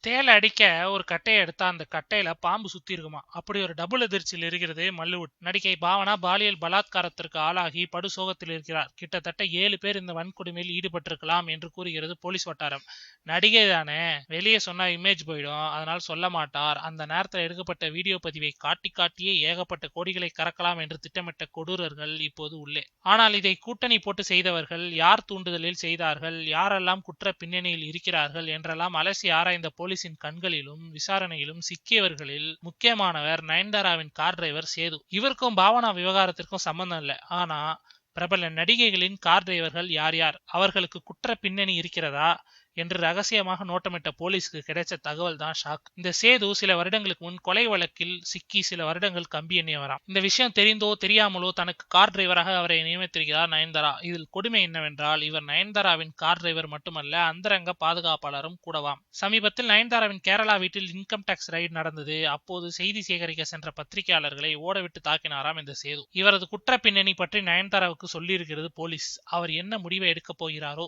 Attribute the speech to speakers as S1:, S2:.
S1: தேலை அடிக்க ஒரு கட்டையை எடுத்தா அந்த கட்டையில பாம்பு சுத்தி இருக்குமா. அப்படி ஒரு டபுள் எதிர்ச்சியில் இருக்கிறது மல்லுவுட். நடிகை பாவனா பாலியல் பலாத்காரத்திற்கு ஆளாகி படுசோகத்தில் இருக்கிறார். கிட்டத்தட்ட 7 பேர் இந்த வன்கொடுமையில் ஈடுபட்டிருக்கலாம் என்று கூறுகிறது போலீஸ் வட்டாரம். நடிகை தானே, வெளியே சொன்னா இமேஜ் போயிடும், அதனால் சொல்ல மாட்டார். அந்த நேரத்தில் எடுக்கப்பட்ட வீடியோ பதிவை காட்டி காட்டியே ஏகப்பட்ட கோடிகளை கறக்கலாம் என்று திட்டமிட்ட கொடூரர்கள் இப்போது உள்ளே. ஆனால் இதை கூட்டணி போட்டு செய்தவர்கள் யார், தூண்டுதலில் செய்தார்கள், யாரெல்லாம் குற்ற பின்னணியில் இருக்கிறார்கள் என்றெல்லாம் அலசி ஆராய்ந்த போலீசின் கண்களிலும் விசாரணையிலும் சிக்கியவர்களில் முக்கியமானவர் நயன்தாராவின் கார் டிரைவர் சேது. இவருக்கும் பாவனா விவகாரத்திற்கும் சம்பந்தம் இல்லை. ஆனா பிரபல நடிகைகளின் கார் டிரைவர்கள் யார் யார், அவர்களுக்கு குற்ற பின்னணி இருக்கிறதா என்று ரகசியமாக நோட்டமிட்ட போலீஸ்க்கு கிடைச்ச தகவல் தான் ஷாக். இந்த சேது சில வருடங்களுக்கு முன் கொலை வழக்கில் சிக்கி சில வருடங்கள் கம்பி எண்ணியவராம். இந்த விஷயம் தெரிந்தோ தெரியாமலோ தனக்கு கார் டிரைவராக அவரை நியமித்திருக்கிறார் நயன்தாரா. இதில் கொடுமை என்னவென்றால் இவர் நயன்தாராவின் கார் டிரைவர் மட்டுமல்ல, அந்தரங்க பாதுகாப்பாளரும் கூடவாம். சமீபத்தில் நயன்தாராவின் கேரளா வீட்டில் இன்கம் டாக்ஸ் ரைடு நடந்தது. அப்போது செய்தி சேகரிக்க சென்ற பத்திரிகையாளர்களை ஓடவிட்டு தாக்கினாராம் இந்த சேது. இவரது குற்ற பின்னணி பற்றி நயன்தாராவுக்கு சொல்லியிருக்கிறது போலீஸ். அவர் என்ன முடிவை எடுக்கப் போகிறாரோ.